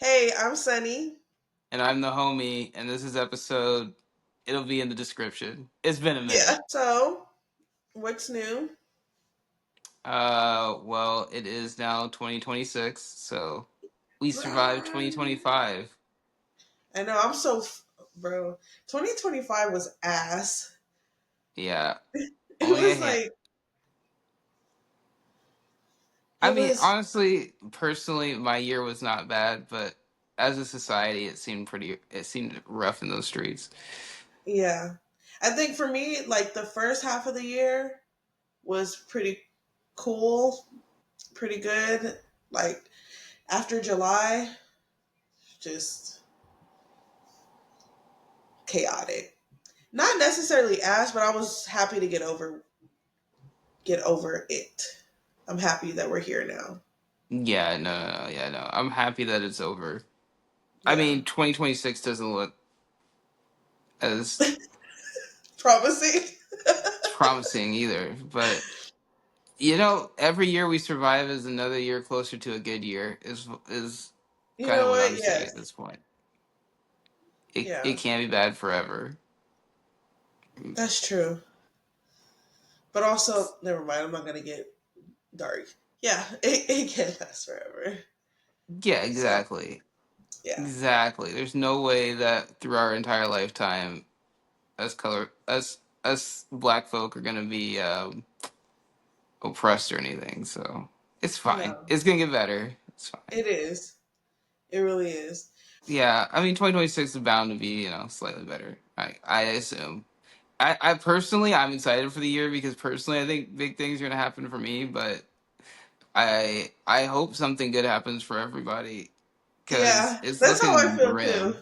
Hey, I'm Sunny. And I'm the homie, and this is episode. It'll be in the description. It's been a Yeah. minute. So, what's new? Well, it is now 2026, so we survived Right. 2025. I know, bro. 2025 was ass. Yeah, It only a was hand. like, I it mean, was, honestly, personally, my year was not bad, but as a society, it seemed pretty. It seemed rough in those streets. yeah. I think for me, like, the first half of the year was pretty cool, pretty good. Like, after July, just chaotic. Not necessarily ass, but I was happy to get over it. I'm happy that we're here now. Yeah, no, yeah, no. I'm happy that it's over. I Yeah. mean, 2026 doesn't look as Promising. promising either, but every year we survive is another year closer to a good year. Is You kind of know what what? I'm saying Yes. at this point. It Yeah, can't be bad forever. that's true. But also, never mind. I'm not gonna get dark. Yeah, it can last forever. Yeah, So exactly, yeah, exactly. There's no way that through our entire lifetime, us black folk are gonna be oppressed or anything. So it's fine. no, It's gonna get better. It's fine. it is. It really is. Yeah, I mean, 2026 is bound to be slightly better. I assume. I personally, I'm excited for the year because personally, I think big things are gonna happen for me. But I hope something good happens for everybody because Yeah, it's that's how I looking feel too. grim.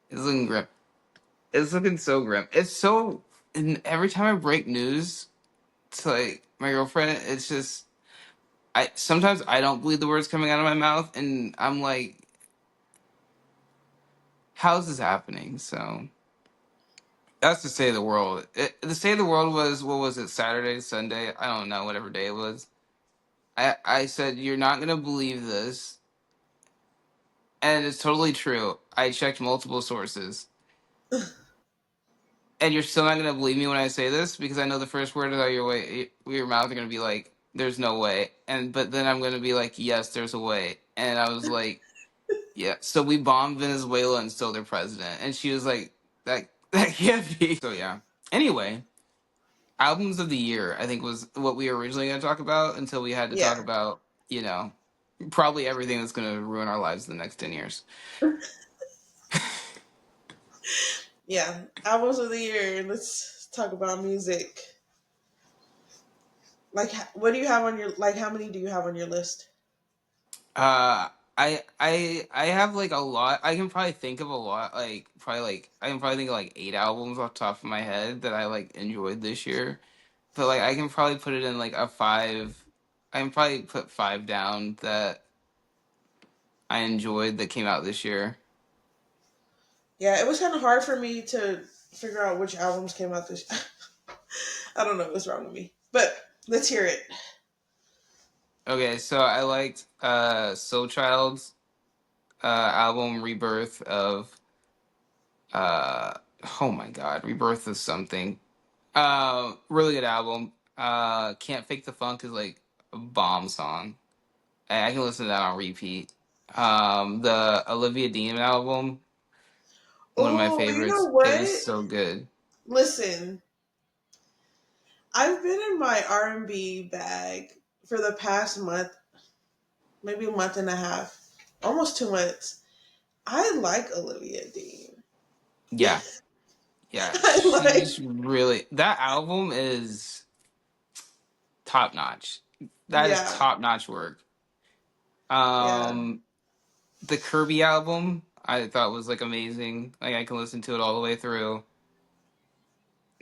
It's looking grim. It's looking so grim. It's so. And every time I break news to like my girlfriend, it's just I sometimes I don't believe the words coming out of my mouth, and I'm like, "How's this happening?" So that's the state of the world. The state of the world was what was it? Saturday, Sunday? I don't know, whatever day it was. I said, you're not going to believe this. And it's totally true. I checked multiple sources. And you're still not going to believe me when I say this because I know the first word out of your mouth are going to be like, there's no way. But then I'm going to be like, yes, there's a way. And I was like, yeah. So we bombed Venezuela and still their president. And she was like, that can't be. So yeah. Anyway, albums of the year, I think was what we were originally going to talk about until we had to talk Yeah, about, probably everything that's going to ruin our lives in the next 10 years. yeah. Albums of the year. Let's talk about music. Like, what do you have on your like? How many do you have on your list? I have like a lot. I can probably think of a lot. Like probably like I can probably think of like 8 albums off the top of my head that I like enjoyed this year. But like I can probably put it in like a five. I can probably put five down that I enjoyed that came out this year. Yeah, it was kind of hard for me to figure out which albums came out this. I don't know what's wrong with me, but let's hear it. Okay, so I liked Soul Child's album Rebirth of uh oh my god, Rebirth of something. Really good album. Can't Fake the Funk is like a bomb song. I can listen to that on repeat. The Olivia Dean album, one of my Oh, you know favorites. It was what? so good. Listen, I've been in my R&B bag for the past month, maybe a month and a half, almost 2 months. I like Olivia Dean. Yeah, yeah. I like, She's really that album is top notch. That is yeah, top notch work. yeah. Um, the Kirby album I thought was like amazing. Like I can listen to it all the way through.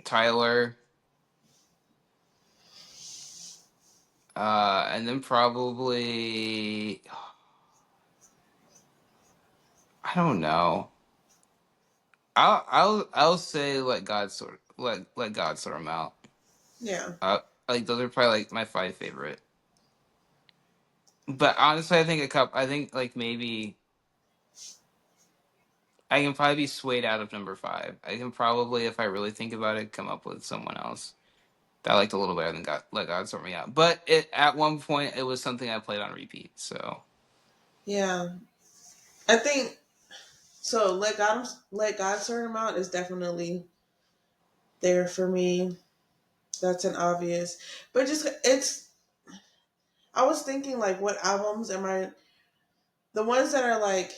Tyler, and then probably I don't know. I'll say let God sort them out. Yeah. Like those are probably like my five favorite. But honestly, I think a couple. I think like maybe I can probably be swayed out of number five. I can probably, if I really think about it, come up with someone else that I liked a little better than God. Let God Sort Me Out. But it at one point it was something I played on repeat. So Yeah, I think so. Let God sort him out is definitely there for me. That's an obvious, but just it's. I was thinking like, what albums am I? The ones that are like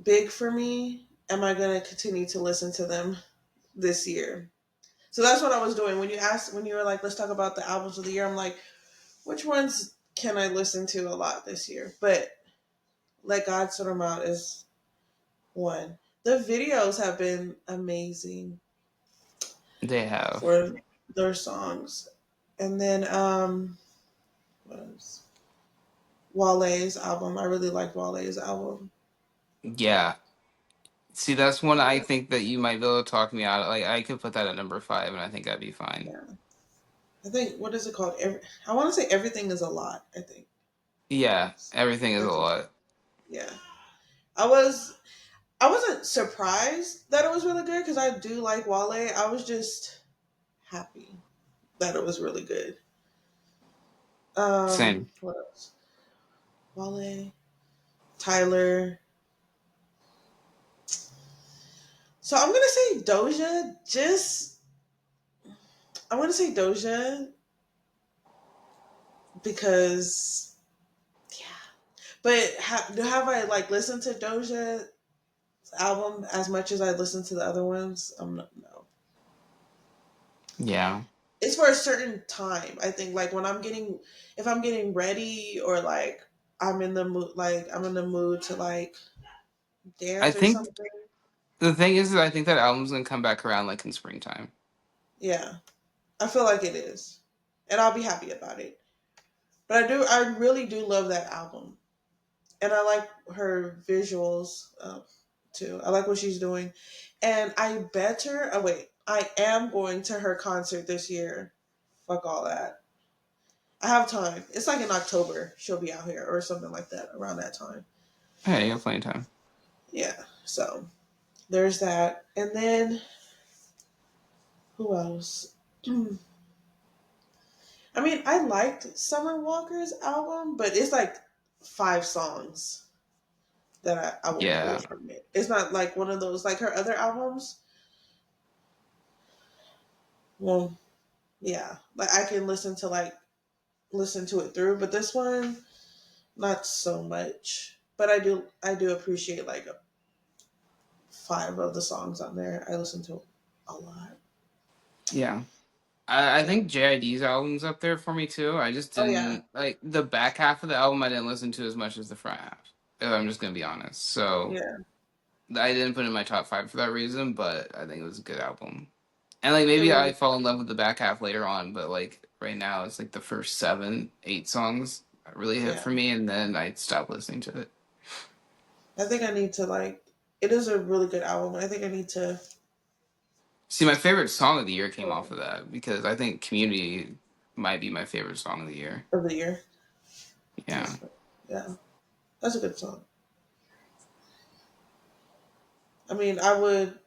big for me. Am I gonna continue to listen to them this year? So that's what I was doing when you asked when you were like, let's talk about the albums of the year. I'm like, which ones can I listen to a lot this year? But Let God Sort 'Em Out is one. The videos have been amazing they have. for their songs. And then what else? Wale's album. I really like Wale's album. Yeah. See, that's one I think that you might be able to talk me out. Like I could put that at number five, and I think I'd be fine. Yeah. I think what is it called? I want to say Everything Is a Lot, I think. Yeah, everything is a That's what, lot. yeah. I was I wasn't surprised that it was really good because I do like Wale. I was just happy that it was really good. Same. What else? Wale, Tyler. So I'm gonna say Doja. I'm gonna say Doja because yeah. But have I like listened to Doja's album as much as I listened to the other ones? I'm not no. Yeah. It's for a certain time. I think like when if I'm getting ready or like I'm in the mood to like I dance or think something. the thing is that I think that album's gonna come back around like in springtime. Yeah, I feel like it is, and I'll be happy about it. But I really do love that album, and I like her visuals too. I like what she's doing, and I bet her. Oh wait, I am going to her concert this year. Fuck all that. I have time. It's like in October. She'll be out here or something like that around that time. Hey, you got plenty of time. Yeah. So there's that, and then who else? I mean, I liked Summer Walker's album, but it's like 5 songs that I will pull Yeah. from it. It's not like one of those like her other albums. Well, yeah, like I can listen to it through, but this one not so much. But I do appreciate like 5 of the songs on there. I listen to a lot. Yeah. I Yeah. think JID's album's up there for me too. I just Oh yeah. didn't like the back half of the album. I didn't listen to as much as the front half. If I'm just gonna be honest. So Yeah. I didn't put it in my top five for that reason, but I think it was a good album. And like It maybe I really. fall in love with the back half later on, but like right now it's like the first seven, 8 songs that really hit Yeah. for me, and then I stopped listening to it. I think I need to like. It is a really good album. I think I need to. See, my favorite song of the year came off of that because I think Community might be my favorite song of the year. Of the year. Yeah. Yeah, that's a good song. I mean, I would.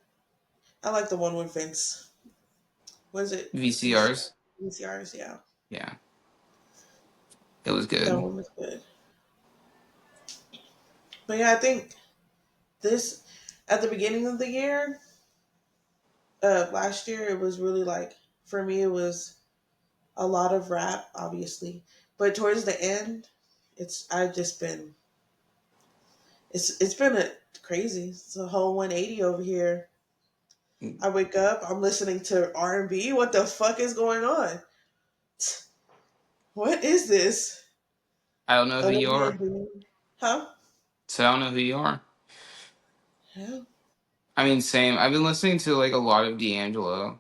I like the one with Vince. Was it VCR? VCRs. VCRs, yeah. Yeah. It was That good. one was good. But yeah, I think this at the beginning of the year, last year, it was really like for me, it was a lot of rap, obviously, but towards the end, I've just been it's been a crazy. It's a whole 180 over here. I wake up, I'm listening to R&B. What the fuck is going on? What is this? I don't know who you Olivia are, Dean? Huh? so I don't know who you are. Yeah. I mean, same. I've been listening to like a lot of D'Angelo,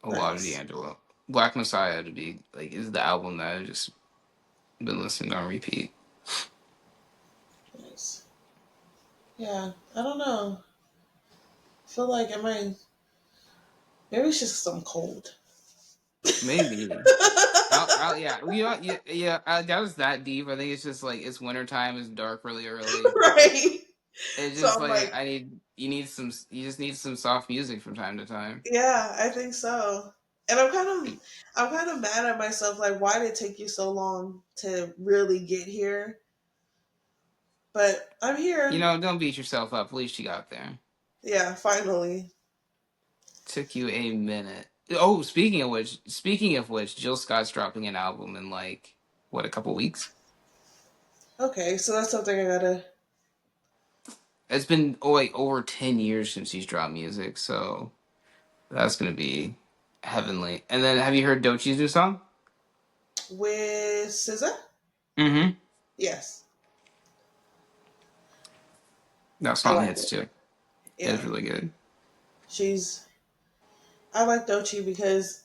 a lot of Nice. D'Angelo. Black Messiah to be like is the album that I've just been listening to on repeat. Nice. Yeah. I don't know. I feel like maybe it's just 'cause I'm cold. Maybe. Yeah, yeah. I doubt it's that deep. I think it's just like it's wintertime. It's dark really early. Right? It's So just I'm like like, you just need some soft music from time to time. yeah, I think so. And I'm kind of mad at myself. Like, why did it take you so long to really get here? But I'm You here. know, don't beat yourself up. At least you got there. Yeah, finally. Took you a minute. Speaking of which, Jill Scott's dropping an album in like what, a couple weeks. Okay, so that's something I gotta. It's been like over 10 years since he's dropped music, so that's gonna be Yeah. heavenly. And then, have you heard Dochi's new song? With SZA? Mm-hmm. Yes, That I song like hits it. too. It's Yeah, really good. she's. I like Dochi because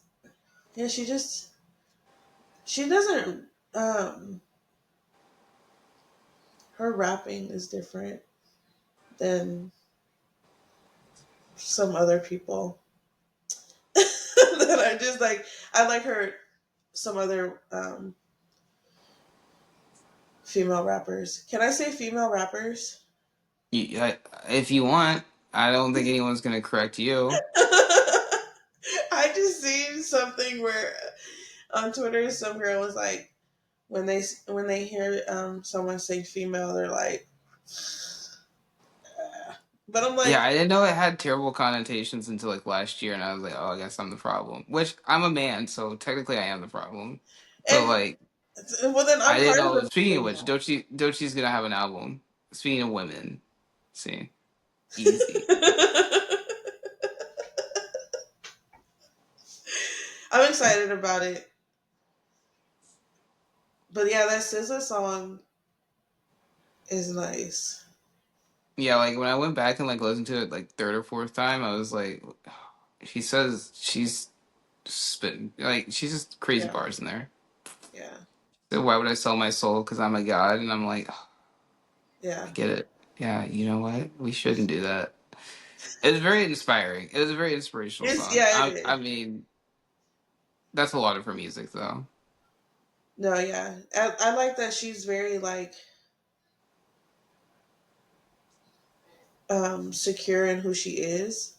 yeah, she doesn't. Her rapping is different than some other people that I just like. I like her. Some other female rappers. Can I say female rappers? If you want, I don't think anyone's gonna correct you. I just seen something where on Twitter some girl was like when they hear someone say female they're like but I'm Yeah, like I didn't know it had terrible connotations until like last year, and I was like, oh, I guess I'm the problem. Which I'm a man, so technically I am the problem. But and like, well then I I'm didn't part of know. the Speaking of which, female. Dochi's gonna have an album. Speaking of women, see, easy. I'm excited about it. But yeah, that SZA song is nice. Yeah, like when I went back and like listened to it like third or fourth time, I was like, she says she's spitting like she's just crazy Yeah, bars in there. yeah, So why would I sell my soul? Because I'm a god, and I'm like, oh, yeah. I get it. Yeah, you know what? We shouldn't do that. It was very inspiring. It was a very inspirational It's song. yeah, it I is. mean, that's a lot of her music, though. No, yeah. I like that she's very like secure in who she is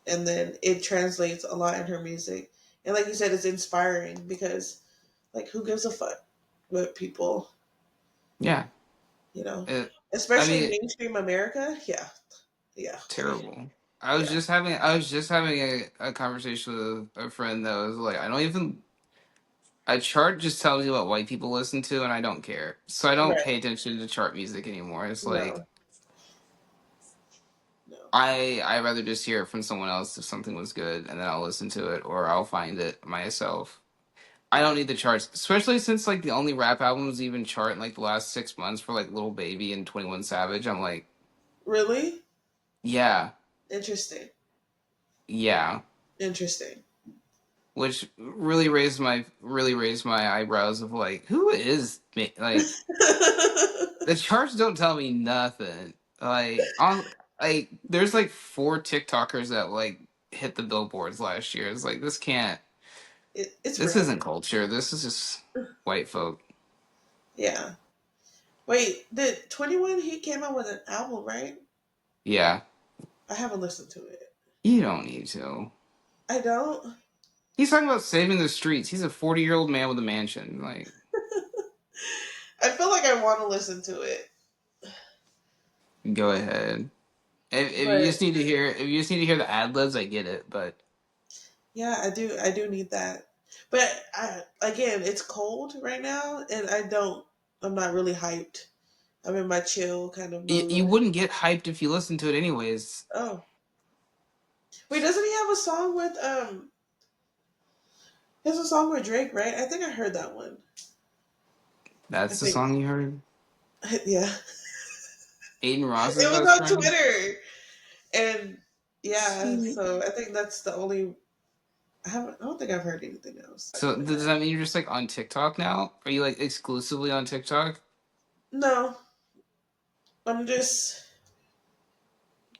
and then it translates a lot in her music. And like you said, it's inspiring because like who gives a fuck what people, Yeah. you know, It, I especially mean, mainstream America. Yeah, yeah, terrible. yeah. I was just having a conversation with a friend that was like, I don't even a chart just tells you what white people listen to, and I don't care. So I don't Right. pay attention to chart music anymore. It's like No, no. I rather just hear it from someone else if something was good, and then I'll listen to it or I'll find it myself. I don't Yeah. need the charts, especially since like the only rap albums even chart in like the last 6 months for like Lil Baby and 21 Savage. I'm like, Really yeah, interesting. yeah, Interesting. which really raised my eyebrows of like, who is like the charts don't tell me nothing. Like there's like four TikTokers that like hit the billboards last year. It's like It's this isn't random. culture. This is just white folk. Yeah. Wait, did 21 he came out with an album, right? Yeah, I haven't listened to it. you don't need to. I don't. He's talking about saving the streets. He's a 40-year-old man with a mansion. Like, I feel like I want to listen to it, go ahead. If you but just need to hear, if you just need to hear the ad libs, I get it. But yeah, I do. I do need that. But again, it's cold right now, and I don't. I'm not really hyped. I'm in my chill kind of you mood. wouldn't get hyped if you listened to it anyways. Oh, wait, doesn't he have a song with He has a song with Drake, right? I think I heard that one. I That's the think, song you heard. yeah, Aiden Ross's it was best on friend. Twitter, and yeah, See. so I think that's the only. I haven't. I don't think I've heard anything else So with does that. that mean you're just like on TikTok now? Are you like exclusively on TikTok? No, I'm just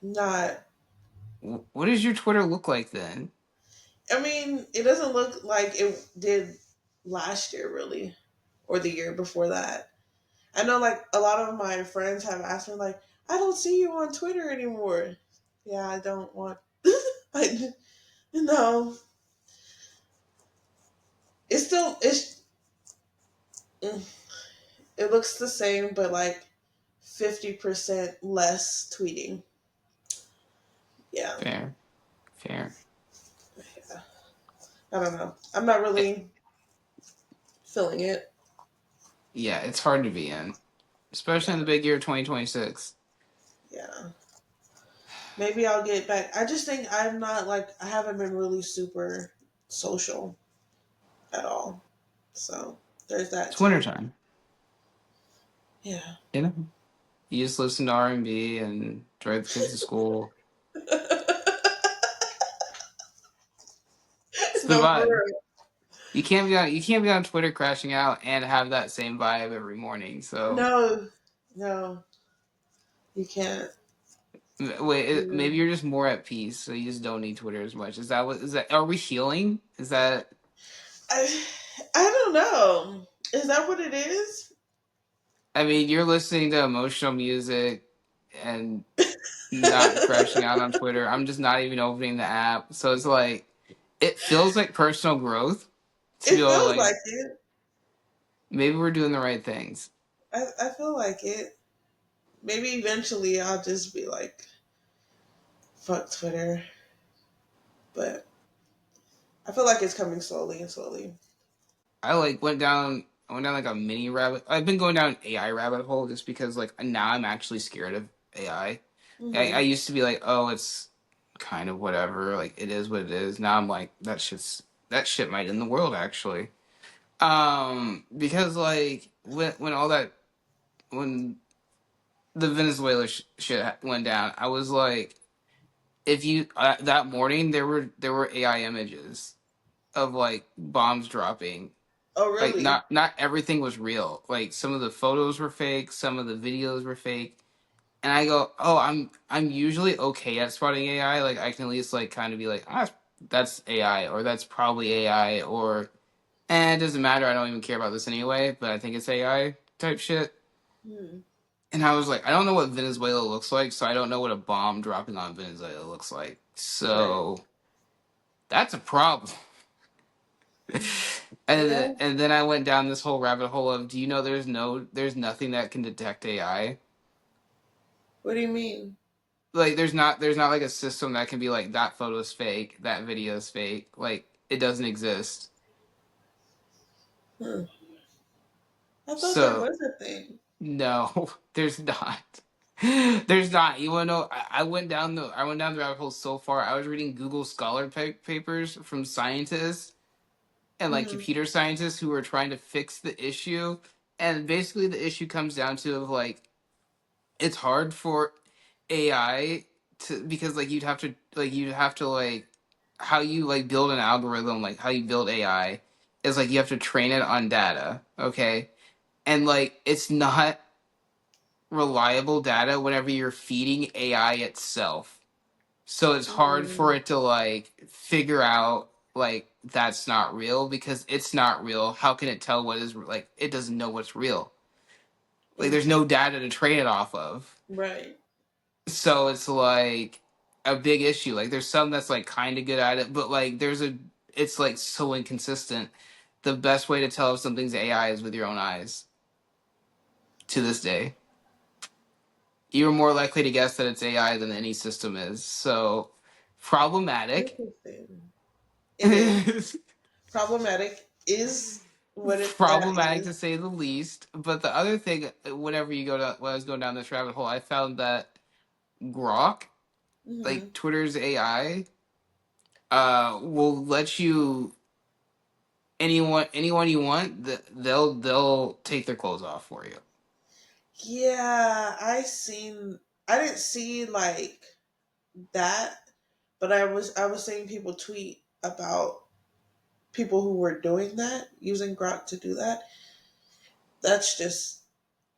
not. What does your Twitter look like then? I mean, it doesn't look like it did last year, really, or the year before that. I know, like, a lot of my friends have asked me, like, I don't see you on Twitter anymore. Yeah, I don't want. I no, it's still mm, it looks the same, but like 50% less tweeting. Yeah, Fair, fair. yeah. I don't know. I'm not Eh, really feeling it. yeah, it's hard to be in, especially Yeah, in the big year 2026. yeah. Maybe I'll get back. I just think I'm not like I haven't been really super social at all. So there's that It's too. wintertime, Yeah. you know. You just listen to R&B and drive the kids to school. It's the No, for vibe. real. You can't be on Twitter crashing out and have that same vibe every morning. So No, no, you can't. wait, maybe You- you're just more at peace, so you just don't need Twitter as much. Is that what is that? Are we healing? Is that? I, I don't know. Is that what it is? I mean, you're listening to emotional music and not crashing out on Twitter. I'm just not even opening the app. So it's like it feels like personal growth to be It able to feels like like it. maybe we're doing the right things. I feel like it. Maybe eventually I'll just be like, fuck Twitter. But I feel like it's coming slowly and slowly. I like I went down like a mini rabbit. I've been going down an AI rabbit hole just because like now I'm actually scared of AI. I Hmm. used to be like, oh, it's kind of whatever, like it is what it is. Now I'm like, that shit might end the world actually. Because like when all that when the Venezuela shit went down, I was like, if you that morning there were AI images of like bombs dropping. Oh, Like really? not everything was real. Like some of the photos were fake, some of the videos were fake. And I go, "Oh, I'm usually okay at spotting AI. Like I can at least like kind of be like, ah, that's AI or that's probably AI or it doesn't matter. I don't even care about this anyway, but I think it's AI type shit." Hmm. And I was like, I don't know what Venezuela looks like, so I don't know what a bomb dropping on Venezuela looks like. Right. So that's a problem. Yeah. And then I went down this whole rabbit hole of, do you know there's nothing that can detect AI? What do you mean? Like there's not like a system that can be like that photo's fake, that video's fake. Like it doesn't exist. Hmm. I thought there So was a thing. no, there's not. There's not. You wanna know? I went down the rabbit hole so far. I was reading Google Scholar papers from scientists and like Hmm. computer scientists who were trying to fix the issue. And basically, the issue comes down to of like it's hard for AI to because like you'd have to like how you like build an algorithm like how you build AI is like you have to train it on data, okay? And like it's not reliable data whenever you're feeding AI itself. So it's hard for Hmm. it to like figure out like that's not real because it's not real. How can it tell what is like it doesn't know what's real. Like there's no data to train it off of. Right. So it's like a big issue. Like there's some that's like kind of good at it, but like it's like so inconsistent. The best way to tell if something's AI is with your own eyes. To this day, you're more likely to guess that it's AI than any system is. So problematic. Interesting. It is problematic. Is that Problematic is. to say the least. But the other thing, whenever you go to when I was going down this rabbit hole, I found that Grok, Hmm. like Twitter's AI, will let you anyone you want, they'll take their clothes off for you. Yeah, I seen. I didn't see like that, but I was seeing people tweet about people who were doing that, using Grok to do that. That's just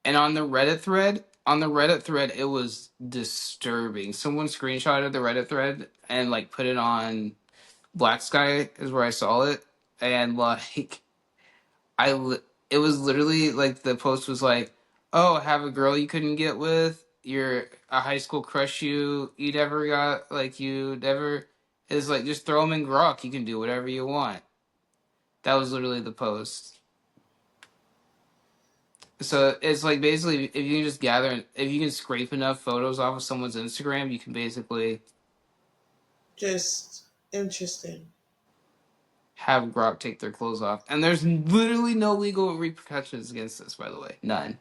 And on the Reddit thread, it was disturbing. Someone screenshotted the Reddit thread and like put it on Black Sky is where I saw it, and like it was literally like the post was like, "Oh, have a girl you couldn't get with, your a high school crush you never got, like you never." Is like just throw them in Grok. You can do whatever you want. That was literally the post. So it's like basically if you can just gather, if you can scrape enough photos off of someone's Instagram, you can basically Just interesting. have Grok take their clothes off. And there's literally no legal repercussions against this, by the way. None.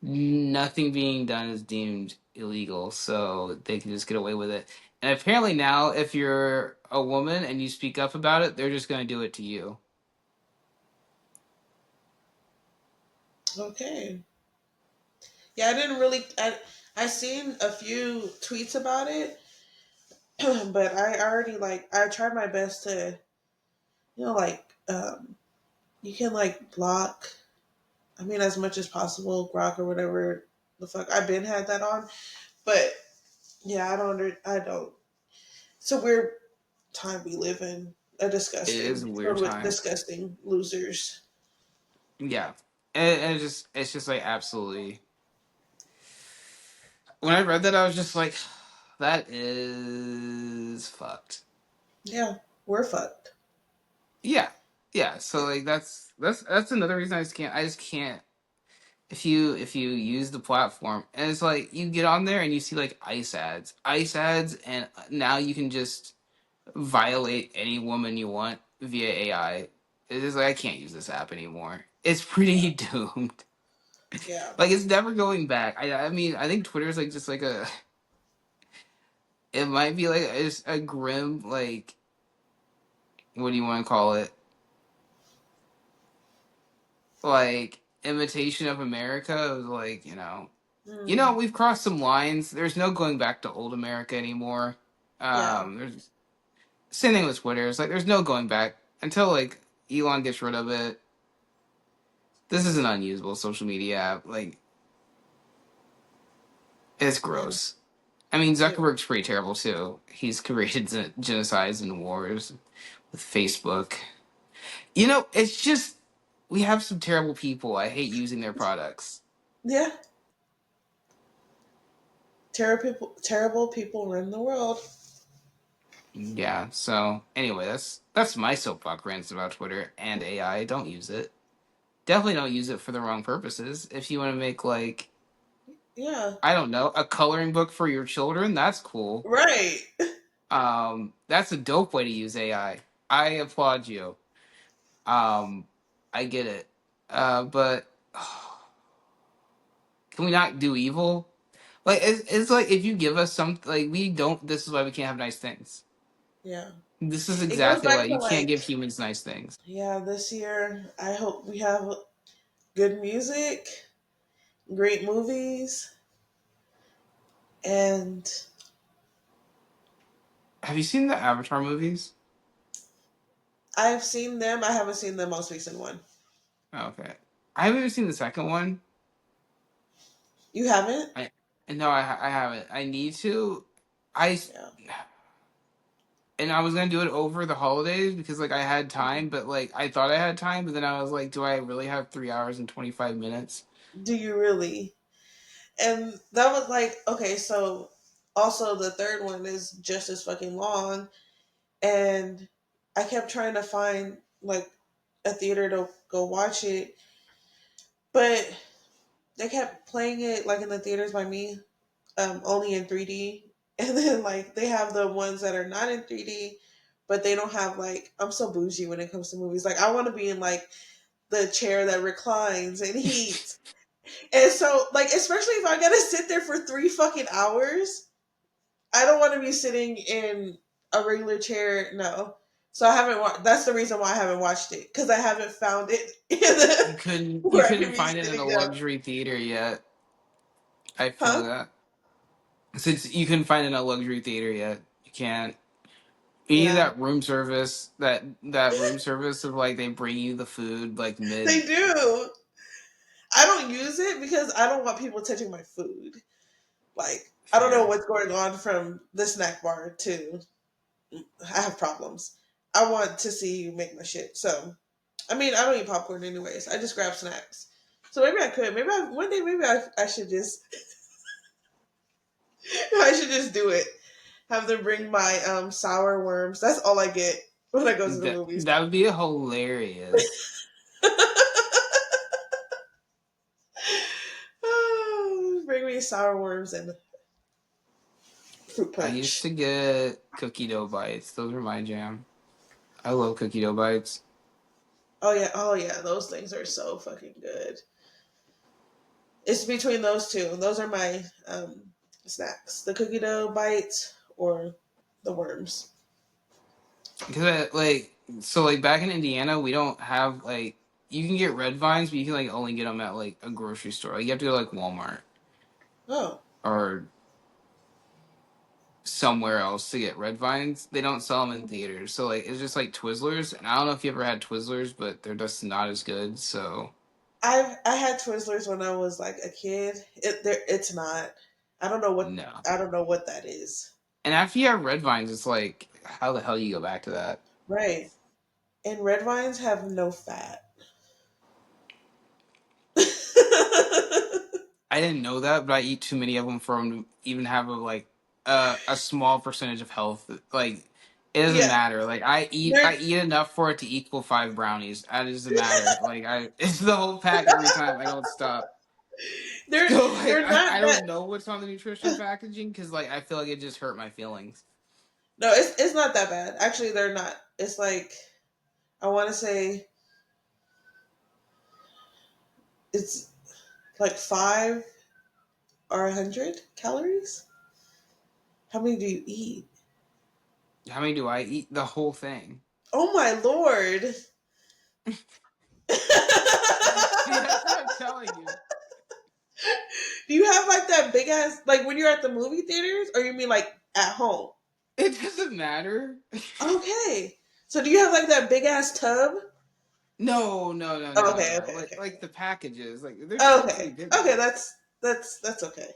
Nothing being done is deemed illegal, so they can just get away with it. And apparently now, if you're a woman and you speak up about it, they're just going to do it to you. Okay. Yeah, I didn't really. I seen a few tweets about it, but I already like. I tried my best to, like you can like block. I mean, as much as possible, Grok or whatever the fuck. I've been had that on, but yeah, I don't. I don't. It's a weird time we live in. A It is disgusting, a weird filled with time. disgusting losers. Yeah. And it's just like absolutely. When I read that, I was just like, that is fucked. Yeah, we're fucked. Yeah. Yeah. So like that's another reason I just can't if you use the platform and it's like you get on there and you see like ice ads and now you can just violate any woman you want via AI. It's just like I can't use this app anymore. It's pretty doomed. Yeah, Like it's never going back. I mean I think Twitter's like just like a it might be like just a grim like what do you want to call it, like imitation of America. It was like mm, we've crossed some lines. There's no going back to old America anymore. yeah, There's same thing with Twitter. It's like there's no going back until like Elon gets rid of it. This is an unusable social media app. Like it's yeah, gross. I mean, yeah, Zuckerberg's pretty terrible too. He's created genocides and wars with Facebook. It's just we have some terrible people. I hate using their products. yeah. Terrible people run the world. Yeah. So anyway, that's my soapbox rants about Twitter and AI. Don't use it. Definitely don't use it for the wrong purposes. If you want to make like Yeah, I don't know a coloring book for your children, that's cool. right. That's a dope way to use AI. I applaud you. Um, I get it. But can we not do evil? Like it's like if you give us something like we don't. This is why we can't have nice things. Yeah, This is it goes exactly why back to you can't like, give humans nice things. yeah, this year I hope we have good music, great movies, and Have you seen the Avatar movies? I've seen them. I haven't seen the most recent one. Okay, I haven't even seen the second one. You haven't? I no, I haven't. I need to. I Yeah. and I was gonna do it over the holidays because like I had time, but like I thought I had time, but then I was like, do I really have 3 hours and 25 minutes? Do you really? And that was like, okay, so also the third one is just as fucking long. And I kept trying to find like a theater to go watch it, but they kept playing it like in the theaters by me, only in 3D. And then like they have the ones that are not in 3D, but they don't have like, I'm so bougie when it comes to movies. Like I want to be in like the chair that reclines and heats. And so like especially if I gotta sit there for 3 fucking hours, I don't want to be sitting in a regular chair. No. So I haven't watched. That's the reason why I haven't watched it, because I haven't found it in You couldn't you where I couldn't can be find it in a sitting down. luxury theater yet. I feel Huh? that. Since you couldn't find it in a luxury theater yet, you can't. You need Yeah, that room service, that room service of like they bring you the food like they mid. do. I don't use it because I don't want people touching my food. Like I don't know Fair. what's going on from the snack bar to. I have problems. I want to see you make my shit. So I mean, I don't eat popcorn anyways. I just grab snacks. So maybe I could. One day maybe I should just I should just do it. Have them bring my sour worms. That's all I get when I go to the movies. That would be hilarious. Bring me sour worms and fruit I used punch. to get cookie dough bites. Those were my jam. I love cookie dough bites. Oh yeah, those things are so fucking good. It's between those two. Those are my snacks: the cookie dough bites or the worms. Because like so like back in Indiana, we don't have like you can get red vines, but you can like only get them at like a grocery store. Like you have to go to like Walmart Oh, or somewhere else to get red vines. They don't sell them in theaters, so like it's just like Twizzlers. And I don't know if you ever had Twizzlers, but they're just not as good. So I had Twizzlers when I was like a kid. It's not. I don't know what no. I don't know what that is. And after you have red vines, it's like how the hell do you go back to that? Right. And red vines have no fat. I didn't know that, but I eat too many of them for them to even have a like a small percentage of health. Like it doesn't Yeah, matter. Like they're I eat enough for it to equal 5 brownies. That doesn't matter. Like I it's the whole pack every time. I don't stop. they're So like they're not I that. don't know what's on the nutrition packaging because like I feel like it just hurt my feelings. No, it's not that bad. Actually, they're not. It's like I want to say it's like 5 or 100 calories. How many do you eat? How many do I eat? The whole thing. Oh my lord! See, that's what I'm telling you. Do you have like that big ass like when you're at the movie theaters, or you mean like at home? It doesn't matter. Okay. So do you have like that big ass tub? No, no, no, no, Oh, no, okay, no. okay, okay, Like the packages, like they're okay. still pretty Okay, big okay. though. That's okay.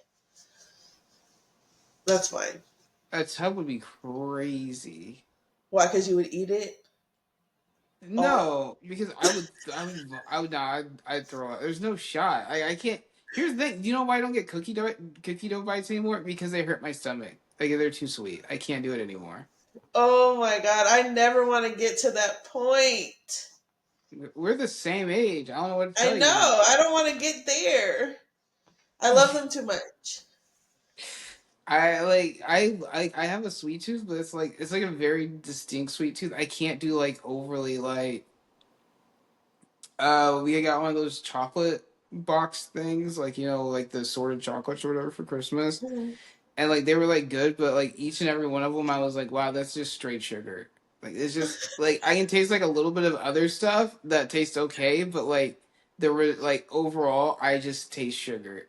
That's fine. A tub would be crazy. Why? Because you would eat it all. No, because I would not. I'd throw up. There's no shot. I can't. Here's the thing. Do you know why I don't get cookie dough bites anymore? Because they hurt my stomach. Like they're too sweet. I can't do it anymore. Oh my god! I never want to get to that point. We're the same age. I don't know what to I tell you. know. I don't want to get there. I love them too much. I have a sweet tooth, but it's like a very distinct sweet tooth. I can't do like overly like we got one of those chocolate box things, like like the assorted chocolates or whatever for Christmas, Mhm. and like they were like good, but like each and every one of them, I was like, wow, that's just straight sugar. Like it's just like I can taste like a little bit of other stuff that tastes okay, but like there were like overall, I just taste sugar.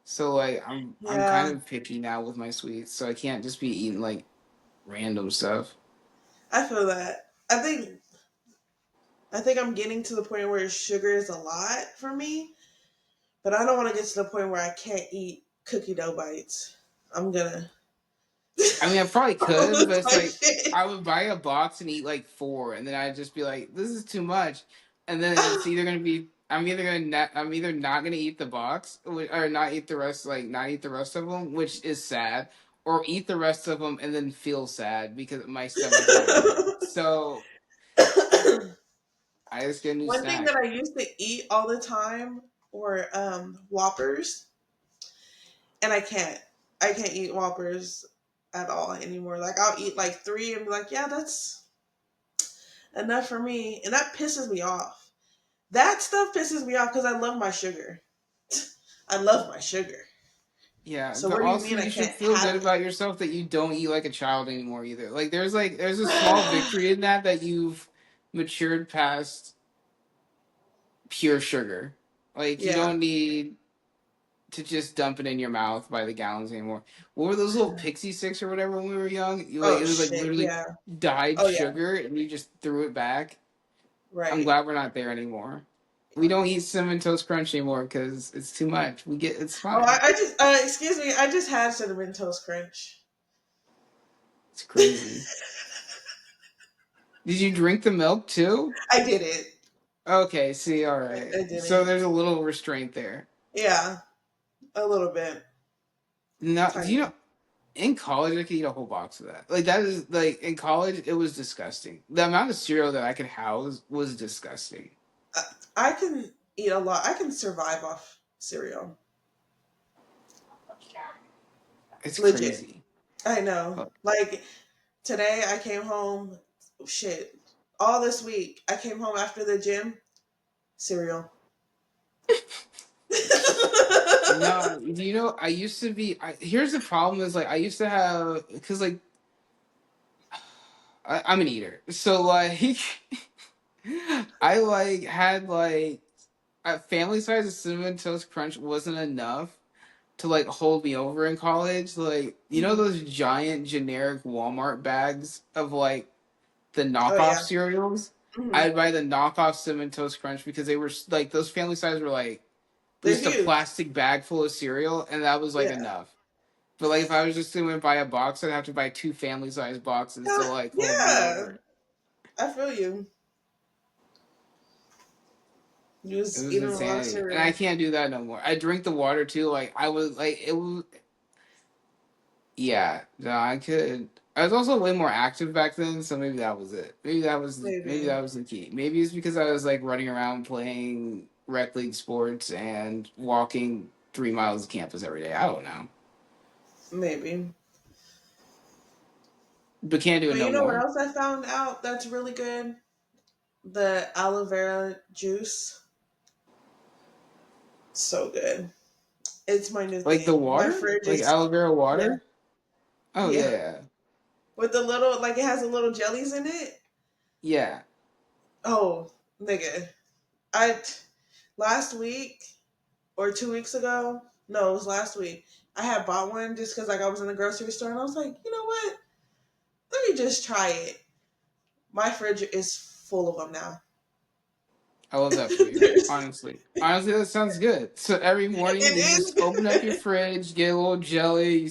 So like I'm kind Yeah, of picky now with my sweets, so I can't just be eating like random stuff. I feel that. I think I'm getting to the point where sugar is a lot for me, but I don't want to get to the point where I can't eat cookie dough bites. I'm gonna I mean, I probably could, but lose it's my like shit. I would buy a box and eat like four, and then I'd just be like, "This is too much," and then it's either gonna be I'm either not gonna eat the box or not eat the rest, like not eat the rest of them, which is sad, or eat the rest of them and then feel sad because my stomach's hurting. So I just get a new One thing that snack. I used to eat all the time were Whoppers, and I can't. I can't eat Whoppers at all anymore. Like I'll eat like three and be like, yeah, that's enough for me, and that pisses me off. That stuff pisses me off because I love my sugar. I love my sugar. Yeah, So but what do you also mean I you should can't feel good have it? about yourself that you don't eat like a child anymore either. Like there's a small victory in that you've matured past pure sugar. Like you Yeah. don't need to just dump it in your mouth by the gallons anymore. What were those little pixie sticks or whatever when we were young? Oh It was like shit. literally Yeah. dyed Oh yeah. sugar and you just threw it back. I'm Right. glad we're not there anymore. We don't eat cinnamon toast crunch anymore because it's too much. It's Oh, fine. I just excuse me. I just had cinnamon toast crunch. It's crazy. Did you drink the milk too? I did it. Okay, see, all I right. So didn't. there's a little restraint there. Yeah, a little bit, Now, do you know tiny. in college I could eat a whole box of that? Like that is like in college it was disgusting. The amount of cereal that I could house was disgusting. I, I can eat a lot. I can survive off cereal. It's Legit. crazy. I know. Oh. Like today, I came home. Shit. All this week, I came home after the gym. Cereal. No, you know, I used to be. Here's the problem: is like I used to have because like I'm an eater, so like I like had like a family size of cinnamon toast crunch wasn't enough to like hold me over in college. Like you know Mhm. those giant generic Walmart bags of like the Oh knockoff yeah. cereals. Hmm. I'd buy the knockoff cinnamon toast crunch because they were like those family size were like it was They're just a huge. plastic bag full of cereal and that was like Yeah. enough. But like if I was just gonna buy a box, I'd have to buy two family size boxes to like hold me Yeah. over. I feel you. You It was was eating a lot of insanity, and I cereal. can't do that no more. I drink the water too. Like I was like it was. Yeah, no, I could. I was also way more active back then, so maybe that was it. Maybe Maybe. that was the key. Maybe it's because I was like running around playing rec league sports and walking 3 miles of campus every day. I don't know, Maybe. but can't do it But no you know what more. else I found out that's really good? The aloe vera juice. So good. It's my new Like the thing. My water, fridge like is aloe vera yeah, water. Oh yeah. yeah, yeah, With the little like it has the little jellies in it. yeah. Oh, nigga. I last week or 2 weeks ago. No, it was last week. I had bought one just because like I was in the grocery store and I was like, you know what? Let me just try it. My fridge is full of them now. I love that for you. There's, Honestly, that sounds good. So every morning it you is just open up your fridge, get a little jelly,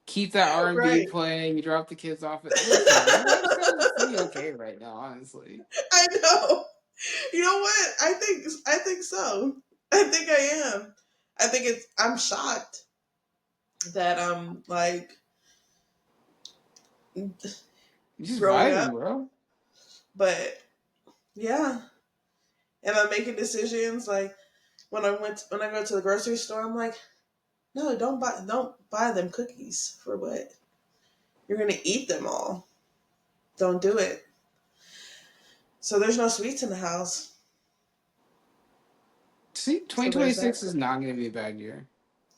keep that R&B right. playing. You drop the kids off. Listen, your life sounds pretty okay right now, honestly. I know. You know what? I think so. I think I am. I think it's. I'm shocked that I'm like You just growing up, vibing, bro. but yeah. And I'm making decisions like when I go to the grocery store, I'm like, no, don't buy them cookies for what you're gonna eat them all. Don't do it. So there's no sweets in the house. See, So there's that. 2026 is not going to be a bad year.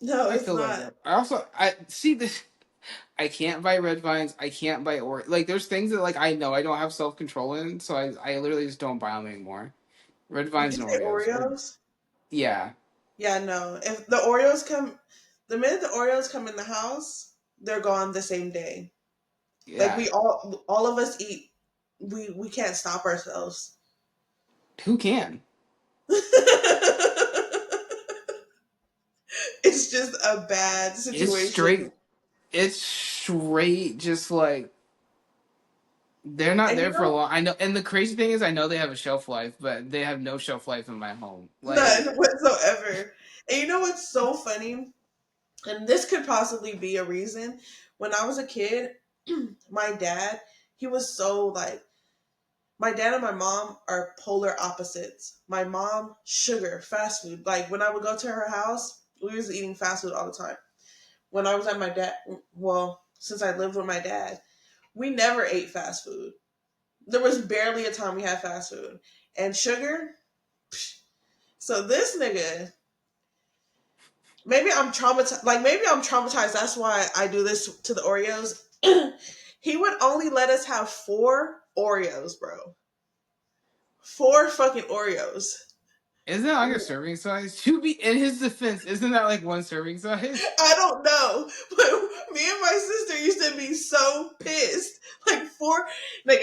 No, I it's feel like not. that. I see this. I can't buy red vines. I can't buy or like. There's things that like I know I don't have self control in, so I literally just don't buy them anymore. Red Did vines you and say Oreos. Oreos? Yeah, Yeah, no. If the Oreos come, the minute the Oreos come in the house, they're gone the same day. Like yeah. we all of us eat. We can't stop ourselves. Who can? It's just a bad It's situation. straight. It's straight. Just like they're not And you there for a know, long. I know, and the crazy thing is, I know they have a shelf life, but they have no shelf life in my home. Like, none whatsoever. And you know what's so funny? And this could possibly be a reason. When I was a kid, my dad, he was so like, my dad and my mom are polar opposites. My mom, sugar, fast food. Like when I would go to her house, we was eating fast food all the time. When I was at my dad, well, since I lived with my dad, we never ate fast food. There was barely a time we had fast food. And sugar, so this nigga, maybe I'm traumatized. Like maybe I'm traumatized. That's why I do this to the Oreos. He would only let us have 4 Oreos, bro. 4 fucking Oreos. isn't that like a serving size? To be in his defense, isn't that like one serving size? I don't know, but me and my sister used to be so pissed. Like like,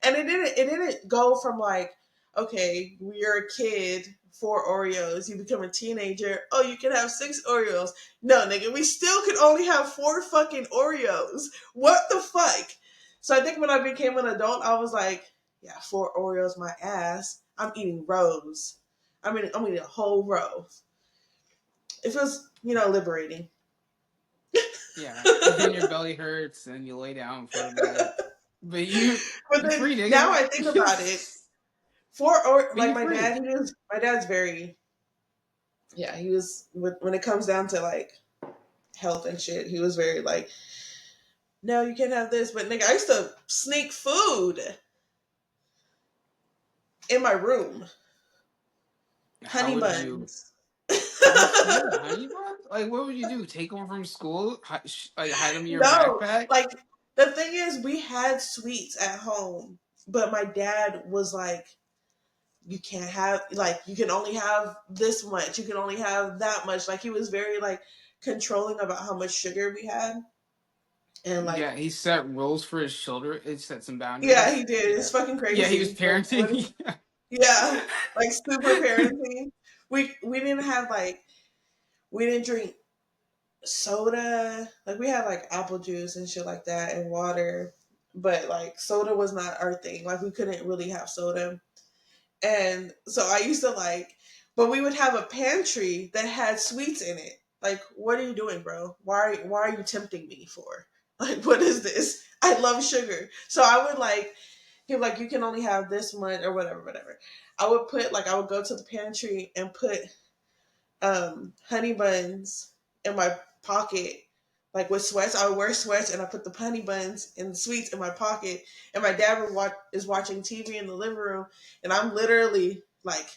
and it didn't go from like, okay, you're a kid, 4 Oreos, you become a teenager, oh, you can have 6 Oreos. No, nigga, we still could only have 4 fucking Oreos. What the fuck? So I think when I became an adult, I was like, yeah, 4 Oreos, my ass. I'm eating rows. I'm eating a whole row. It feels, liberating. Yeah, and then your belly hurts and you lay down for a bit, but But you then free, now nigga. I think about it, for or But like you free. my dad's very, yeah, he was when it comes down to like health and shit, he was very like, no, you can't have this. But nigga, I used to sneak food in my room, How honey would you? buns. You sneak a honey bun? Like, what would you do? Take them from school? Like, hide them in your No, backpack? like the thing is, we had sweets at home, but my dad was like, you can't have, like, you can only have this much, you can only have that much. Like he was very like controlling about how much sugar we had, and like, Yeah, he set rules for his children. He set some yeah, boundaries. he did. Yeah, It's fucking yeah, he was crazy. Like what? parenting. Yeah, like super parenting. We didn't have like we didn't drink soda. Like we had like apple juice and shit like that and water, but like soda was not our thing. Like we couldn't really have soda. And so I used to like, but we would have a pantry that had sweets in it. Like, what are you doing, bro? Why are you tempting me for? Like, what is this? I love sugar. So I would like, he was like, you can only have this much or whatever, whatever. I would go to the pantry and put honey buns in my pocket, like with sweats. I would wear sweats and I put the honey buns and the sweets in my pocket. And my dad is watching TV in the living room, and I'm literally like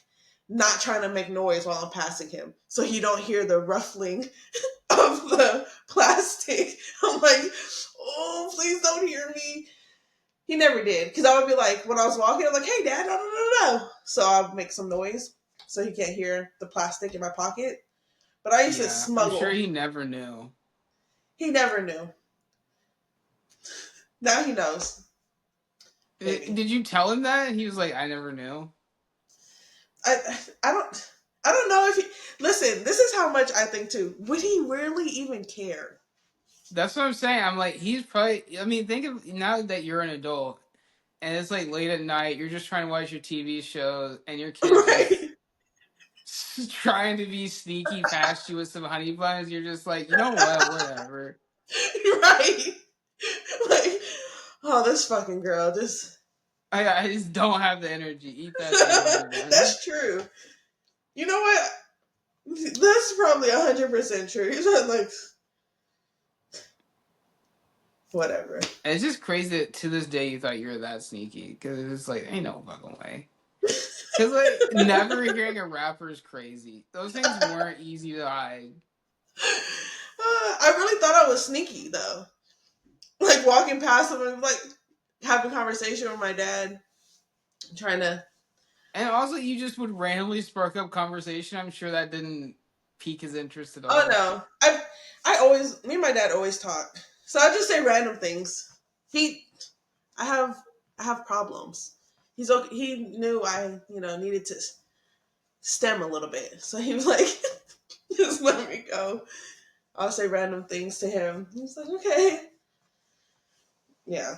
not trying to make noise while I'm passing him, so he don't hear the ruffling of the plastic. I'm like, oh, please don't hear me. He never did, because I would be like, when I was walking, I'm like, hey, Dad, no, no, no, no. So I would make some noise so he can't hear the plastic in my pocket. But I used to Yeah, I'm sure smuggle. he never knew. He never knew. Now he knows. Maybe. Did you tell him that? And he was like, I never knew. I don't know if he listen, this is how much I think too. Would he really even care? That's what I'm saying. I'm like, he's probably. I mean, think of now that you're an adult and it's like late at night. You're just trying to watch your TV show, and your kid's just Right. trying to be sneaky past you with some honey buns. You're just like, you know what? Whatever. Right. Like, oh, this fucking girl, just I just don't have the energy. Eat that damn honey bun. that's true. You know what? That's probably 100% true. He's not like whatever. And it's just crazy that to this day you thought you were that sneaky because it's like ain't no fucking way. Because like never hearing a rapper is crazy. Those things weren't easy to hide. I really thought I was sneaky though. Like walking past him and like having a conversation with my dad, trying to. And also, you just would randomly spark up conversation. I'm sure that didn't pique his interest at Oh all. no, I always me and my dad always talk, so I just say random things. He, I have I have problems. He's okay. He knew I needed to stem a little bit, so he was like, just let me go. I'll say random things to him. He's like, okay, yeah,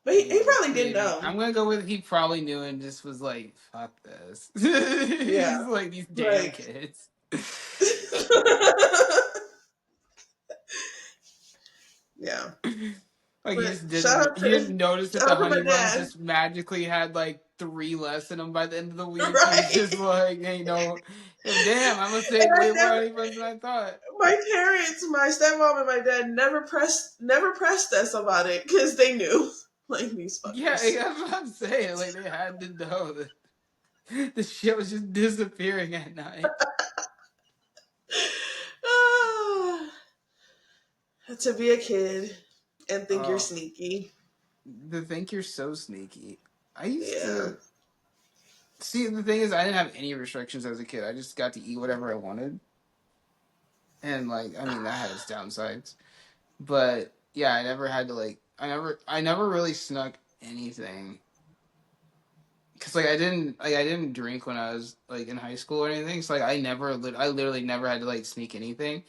but he probably didn't Maybe. know. I'm gonna go with he probably knew and just was like, fuck this. He's Yeah, like, these damn like. kids. Yeah. Like But shout out he to didn't notice that shout the out to honey my buns dad. just magically had like 3 less in them by the end of the week. He was just Right. like, hey, damn, I must And take I way more never honey buns than I thought. my parents, my stepmom and my dad never pressed us about it because they knew. Like these Yeah, fuckers. that's what I'm saying. Like they had to know that the shit was just disappearing at night. Ah, to be a kid and think you're Oh, sneaky. to think you're so sneaky. I used Yeah. to see the thing is I didn't have any restrictions as a kid. I just got to eat whatever I wanted, and like I mean that had its downsides. But yeah, I never had to like I never really snuck anything because like I didn't drink when I was like in high school or anything. So like I literally never had to like sneak anything.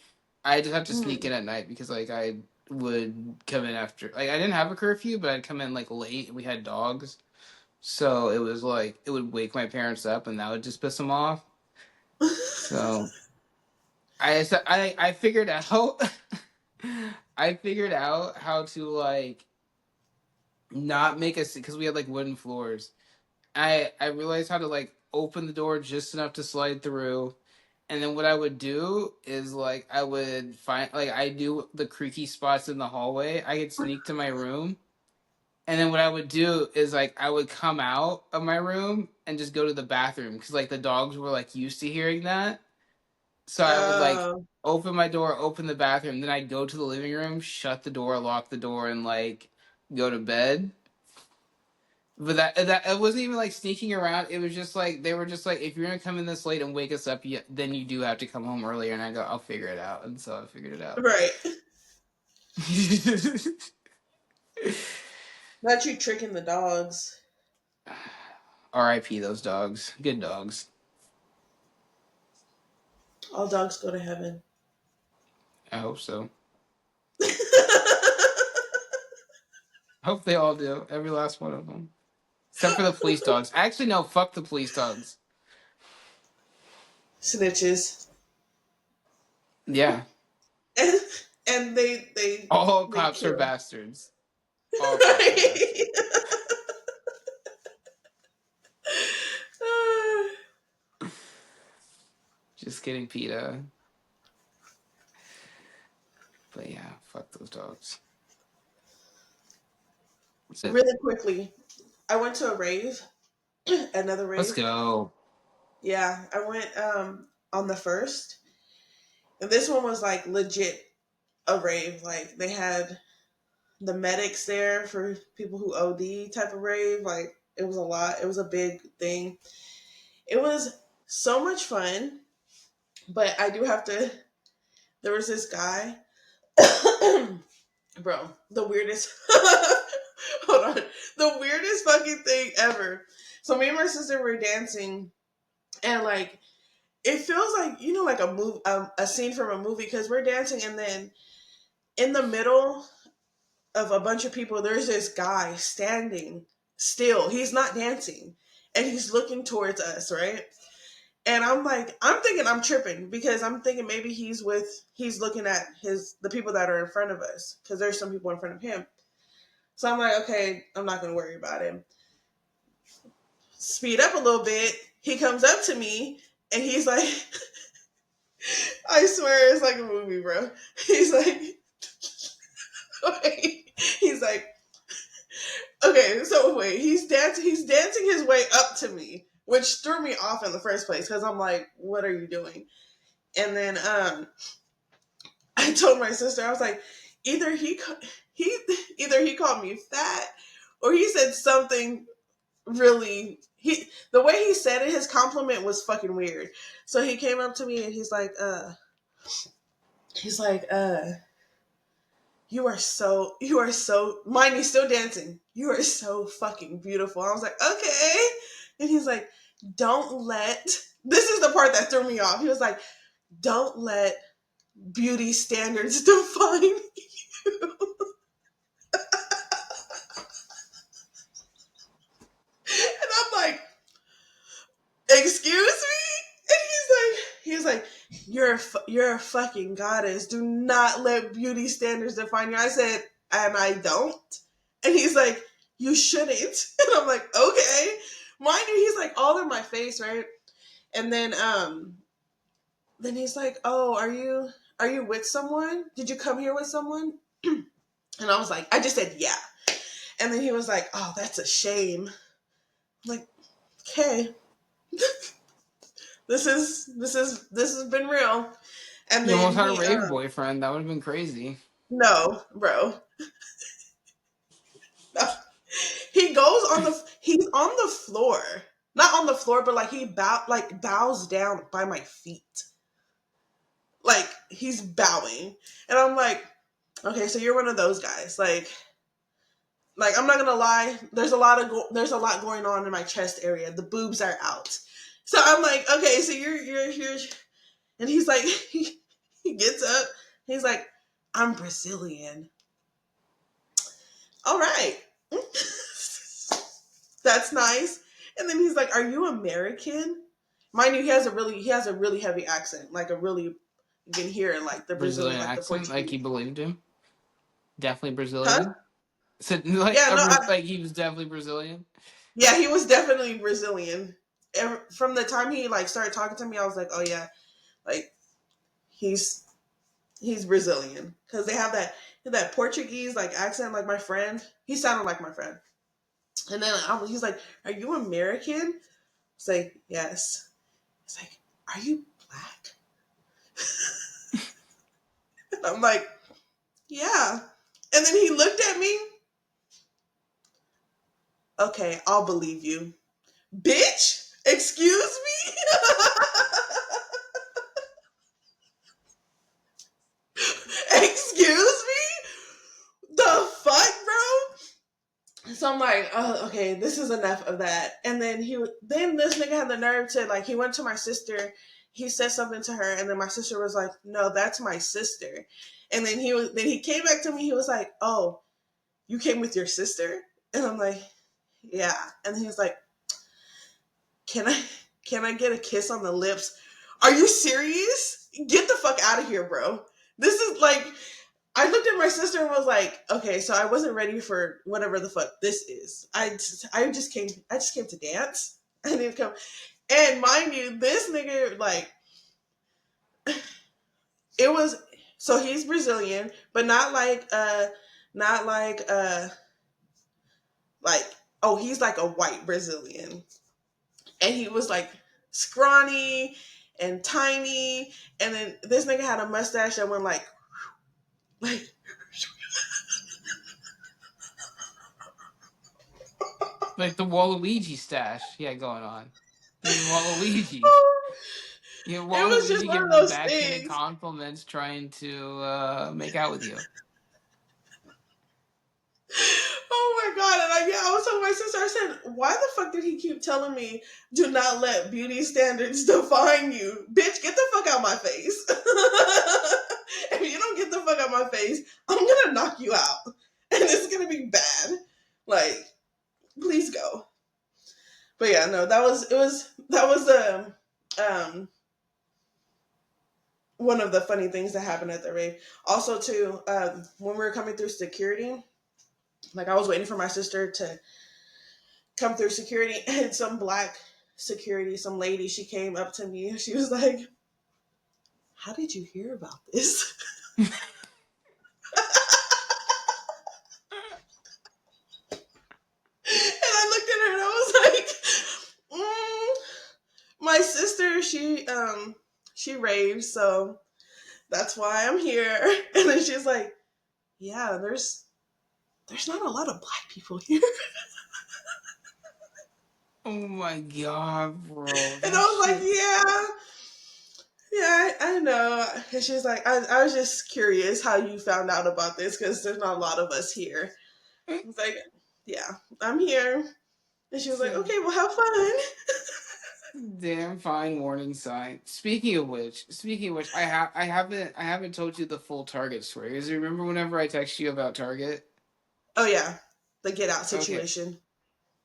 I just have to sneak Mm. in at night because like I would come in after like I didn't have a curfew, but I'd come in like late. We had dogs, So it was like it would wake my parents up, and that would just piss them off. So I figured out I figured out how to like not make a because we had like wooden floors. I realized how to like open the door just enough to slide through, and then what I would do is like I would find like I do the creaky spots in the hallway. I could sneak to my room, and then what I would do is like I would come out of my room and just go to the bathroom because like the dogs were like used to hearing that. So I would like Oh, open my door, open the bathroom, then I'd go to the living room, shut the door, lock the door, and like go to bed. But that it wasn't even like sneaking around. It was just like they were just like, if you're gonna come in this late and wake us up, then you do have to come home earlier. And I go, I'll figure it out. And so I figured it out. right. Not you tricking the dogs. R.I.P. those dogs. Good dogs. All dogs go to heaven. I hope so. I hope they all do. Every last one of them, except for the police dogs. Actually, no. Fuck the police dogs. Snitches. Yeah, And and they all they cops are kill. bastards. All cops are bastards. Just kidding, PETA. But yeah, fuck those dogs. That's it. Really quickly, I went to a rave, another Let's rave. go. Yeah, I went on the first, and this one was like legit a rave. Like they had the medics there for people who OD type of rave. Like it was a lot. It was a big thing. It was so much fun, but I do have to. There was this guy, bro. The weirdest. Hold on, the weirdest fucking thing ever. So me and my sister were dancing, and like it feels like like a move, a scene from a movie because we're dancing, and then in the middle of a bunch of people, there's this guy standing still. He's not dancing, and he's looking towards us, right? And I'm like, I'm thinking I'm tripping because I'm thinking maybe he's looking at the people that are in front of us because there's some people in front of him. So I'm like, okay, I'm not gonna worry about him. Speed up a little bit. He comes up to me and he's like, I swear it's like a movie, bro. He's like, wait. He's like, okay, so wait, he's dancing his way up to me, which threw me off in the first place because I'm like, what are you doing? And then I told my sister, I was like, either he either he called me fat or he said something really the way he said it, his compliment was fucking weird. So he came up to me and he's like, you are so mind me still dancing. You are so fucking beautiful. I was like, okay. And he's like, don't let this is the part that threw me off. He was like, don't let beauty standards define you. And I'm like, excuse me? And he's like, you're a fucking goddess. Do not let beauty standards define you. I said, and I don't. And he's like, you shouldn't. And I'm like, okay. Mind you, he's like all in my face, right? And then he's like, oh, are you with someone? Did you come here with someone? And I was like, I just said yeah. And then he was like, oh, that's a shame. I'm like, okay, this has been real. And You then almost had a rave boyfriend. That would have been crazy. no, bro. No. He's on the floor. Not on the floor, but like bows down by my feet. Like he's bowing. And I'm like, okay, so you're one of those guys. Like I'm not gonna lie, there's a lot going on in my chest area. The boobs are out. So I'm like, okay, so you're here, and he's like, he gets up. He's like, I'm Brazilian. All right, that's That's nice. And then he's like, "Are you American?" Mind you, he has a really heavy accent, like a really you can hear it, like the Brazilian, Brazilian like the accent, like he Portuguese. believed him. Definitely Huh? Brazilian. So like Yeah, no, like he was definitely Brazilian. yeah, he was definitely Brazilian. From the time he like started talking to me, I was like, "Oh yeah, like he's he's Brazilian," because they have that Portuguese like accent. Like my friend, he sounded like my friend. And then he's like, "Are you American?" It's like, "Yes." It's like, "Are you black?" And I'm like, "Yeah." And then he looked at me. Okay, I'll believe you, bitch. Excuse me. Excuse me. The fuck, bro? So I'm like, oh, okay, this is enough of that. And then then this nigga had the nerve to like, he went to my sister, he said something to her, and then my sister was like, no, that's my sister. And then he came back to me, he was like, oh, you came with your sister? And I'm like, yeah. And he was like, can I can I get a kiss on the lips? Are you serious? Get the fuck out of here, bro. This is like I looked at my sister and was like, okay, so I wasn't ready for whatever the fuck this is. I just came to dance. I didn't come. And mind you, this nigga like it was so he's Brazilian, but not like oh, he's like a white Brazilian. And he was like scrawny and tiny, and then this nigga had a mustache that went like Like the Waluigi stash he had going on. He was Waluigi. You know, it was just Waluigi one of giving those backhanded things. compliments, trying to make out with you. Oh my god! And I was telling my sister, I said, "Why the fuck did he keep telling me do not let beauty standards define you, bitch? Get the fuck out my face! If you don't get the fuck out my face, I'm gonna knock you out, and it's gonna be bad. Like, please go." But yeah, no, that was one of the funny things that happened at the rave. Also, too, when we were coming through security, like I was waiting for my sister to come through security, and some black security, some lady, she came up to me and she was like, "How did you hear about this?" And I looked at her and I was like, "My sister, she raves, so that's why I'm here." And then she's like, "Yeah, there's not a lot of black people here." Oh my god, bro, And I that was like, shit. yeah, I know. And she's like, I was just curious how you found out about this because there's not a lot of us here. I was like, yeah, I'm here. And she was like, okay, well, have fun. Damn fine warning sign. Speaking of which, I haven't told you the full Target story. Because you remember whenever I text you about Target? Oh, yeah, the get out Okay, situation.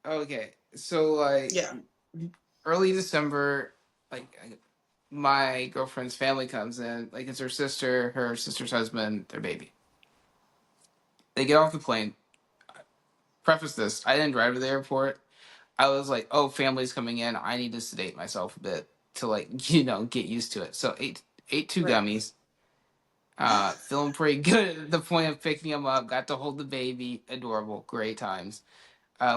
okay. So like Yeah, early December, like my girlfriend's family comes in. Like it's her sister's husband, their baby. They get off the plane. Preface this: I didn't drive to the airport. I was like, oh, family's coming in. I need to sedate myself a bit to like, get used to it. So ate two right. gummies. Feeling pretty good at the point of picking him up. Got to hold the baby. Adorable. Great times.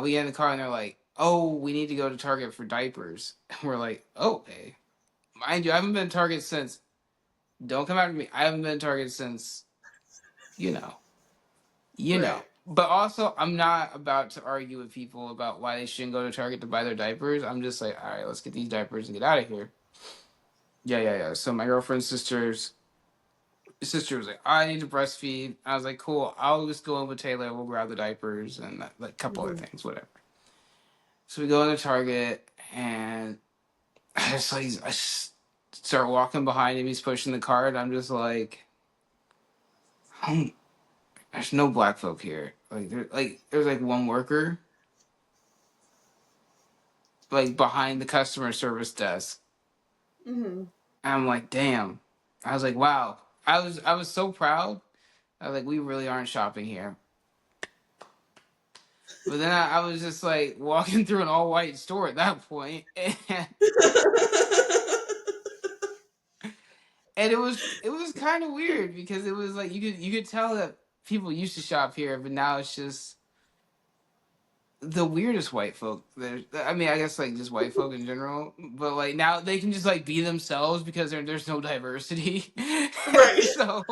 We get in the car and they're like, oh, we need to go to Target for diapers. And we're like, oh, okay. Mind you, I haven't been to Target since, don't come after me. I haven't been to Target since, you know, you know. Right. But also, I'm not about to argue with people about why they shouldn't go to Target to buy their diapers. I'm just like, all right, let's get these diapers and get out of here. Yeah, yeah, yeah. So my girlfriend's sister was like, I need to breastfeed. I was like, cool. I'll just go in with Taylor. We'll grab the diapers and like a couple other Hmm. things, whatever. So we go into Target and I just start walking behind him. He's pushing the cart. I'm just like, hmm, there's no black folk here. Like there's like one worker. like behind the customer service desk. Mhm. And I'm like, damn. I was like, wow. I was so proud. I was like, we really aren't shopping here. But then I was just like walking through an all white store at that point, and it was kind of weird because it was like you could tell that people used to shop here, but now it's just the weirdest white folk. I mean, I guess like just white folk in general, but like now they can just like be themselves because there's no diversity, Right. so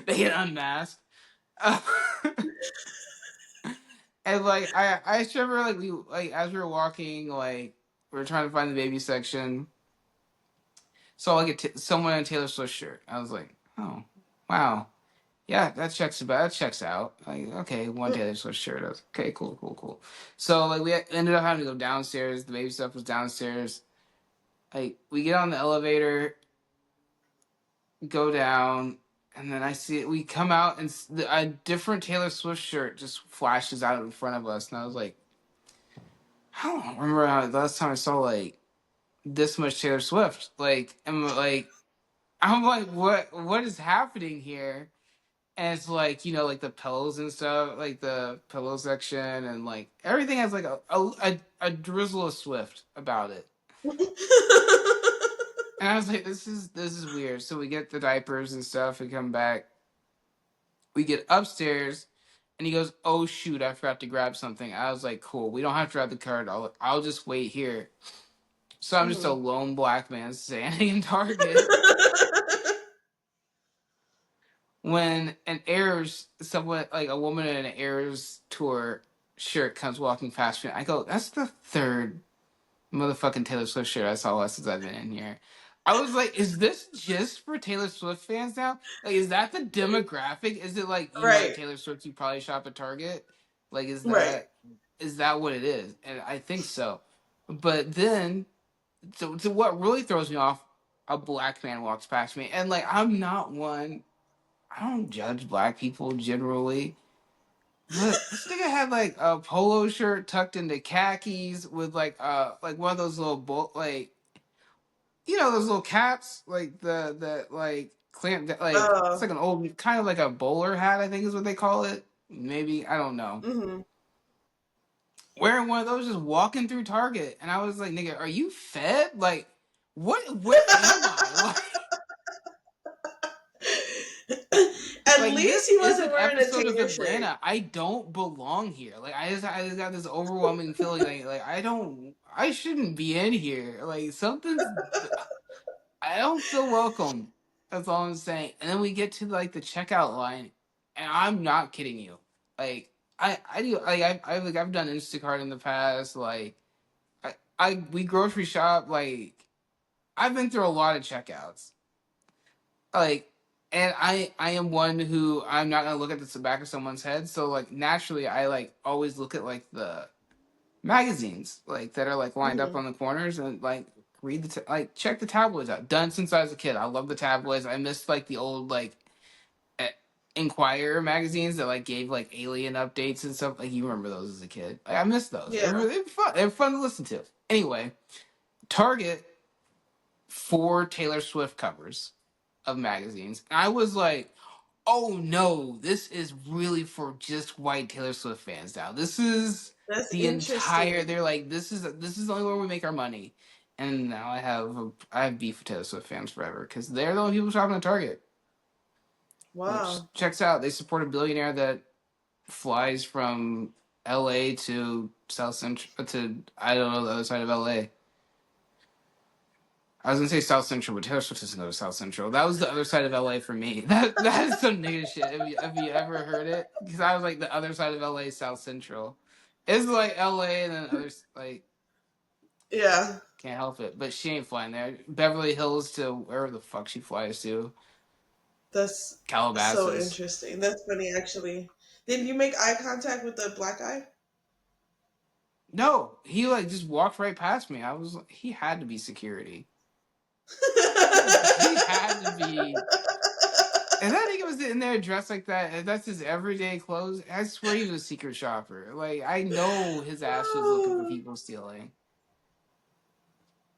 they get unmasked. And like I just remember like we like as we were walking like we were trying to find the baby section, saw like someone in a Taylor Swift shirt. I was like, oh wow, yeah, that checks out. Like okay, one Taylor Swift shirt. I was okay, cool, cool, cool. So like we ended up having to go downstairs. The baby stuff was downstairs. Like we get on the elevator, go down, and then I see it. We come out and a different Taylor Swift shirt just flashes out in front of us, and I was like, I don't remember the last time I saw like this much Taylor Swift. Like, I'm like, what is happening here? And it's like, like the pillows and stuff, like the pillow section, and like everything has like a drizzle of Swift about it. And I was like, this is weird. So we get the diapers and stuff. We come back. We get upstairs, and he goes, "Oh shoot, I forgot to grab something." I was like, "Cool, we don't have to grab the card. I'll just wait here." So I'm just a Mhm. lone black man standing in Target when an Airs, someone like a woman in an Airs tour shirt comes walking past me. I go, "That's the third motherfucking Taylor Swift shirt I saw since I've been in here." I was like, "Is this just for Taylor Swift fans now? Like, is that the demographic? Is it like you like Right. Taylor Swift? You probably shop at Target. Like, is Right. that what it is?" And I think so. But then so what really throws me off, a black man walks past me, and like I'm not one. I don't judge black people generally, but this nigga had like a polo shirt tucked into khakis with like one of those little like those little caps like the like clamp like it's Uh. like an old kind of like a bowler hat, I think is what they call it. Maybe I don't know. Mhm. Wearing one of those, just walking through Target, and I was like, "Nigga, are you fed? Like, what? Where am I? Like." At Like least this he is an wasn't wearing a episode of Taylor shirt. Atlanta. I don't belong here. Like I just got this overwhelming feeling like I shouldn't be in here. Like something's I don't feel welcome. That's all I'm saying. And then we get to like the checkout line, and I'm not kidding you. Like I do like I've done Instacart in the past. Like we grocery shop. Like I've been through a lot of checkouts. Like and I am one who I'm not gonna look at the back of someone's head, so like naturally I like always look at like the magazines like that are like lined up Mhm. on the corners and like read like check the tabloids out. Done since I was a kid. I love the tabloids. I missed like the old like eh, Inquirer magazines that like gave like alien updates and stuff. Like you remember those as a kid? Like, I missed those. Yeah. They were fun. They were fun to listen to. Anyway, Target, 4 Taylor Swift covers of magazines. And I was like, oh no, this is really for just white Taylor Swift fans now. This is That's the entire. interesting. They're like, this is the only way we make our money. And now I have beef with Taylor Swift fans forever because they're the only people shopping at Target. Which Wow. checks out. They support a billionaire that flies from L.A. to South Central to I don't know the other side of L.A. I was gonna say South Central, but Taylor Swift doesn't go to South Central. That was the other side of LA for me. That is some nigga shit. If you ever heard it, because I was like the other side of LA, South Central. It's like LA and then others like Yeah. can't help it. But she ain't flying there. Beverly Hills to wherever the fuck she flies to, That's so Calabasas. interesting. That's funny, actually. Did you make eye contact with the black guy? No, he like just walked right past me. I was like, he had to be security. He had to be. And that nigga was in there dressed like that, and that's his everyday clothes, I swear he was a secret shopper. Like, I know his ass was looking for Oh, people stealing.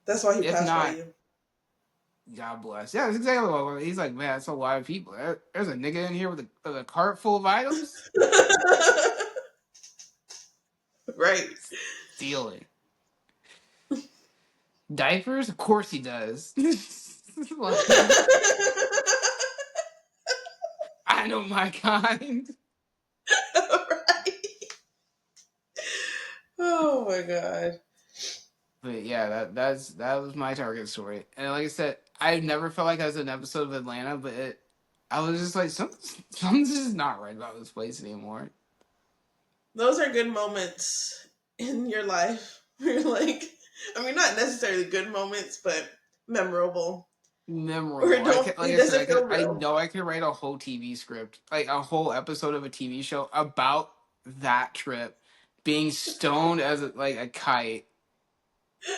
that's why he If passed by not, you. God bless. Yeah, that's exactly what he's like. Man, that's a lot of people. There's a nigga in here with a cart full of items Right. stealing diapers. Of course he does. Like, I know my kind. Right. Oh my god. But yeah, that was my Target story. And like I said, I never felt like I was in an episode of Atlanta, but I was just like, something's just not right about this place anymore. Those are good moments in your life. You're like, I mean, not necessarily good moments, but memorable. Or Memorable. Like it I said, doesn't feel I real. know I could write a whole TV script, like a whole episode of a TV show about that trip, being stoned as like a kite,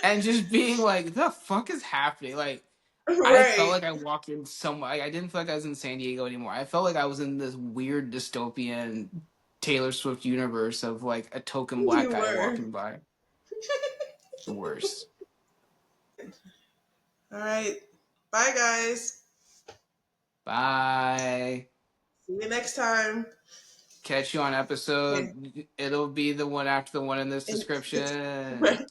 and just being like, the fuck is happening? Like, I felt Right. like I walked in somewhere. Like, I didn't feel like I was in San Diego anymore. I felt like I was in this weird dystopian Taylor Swift universe of like a token black You guy were. walking by. The worst. All right. Bye, guys. Bye. See you next time. Catch you on Okay. episode. It'll be the one after the one in this And- description. right.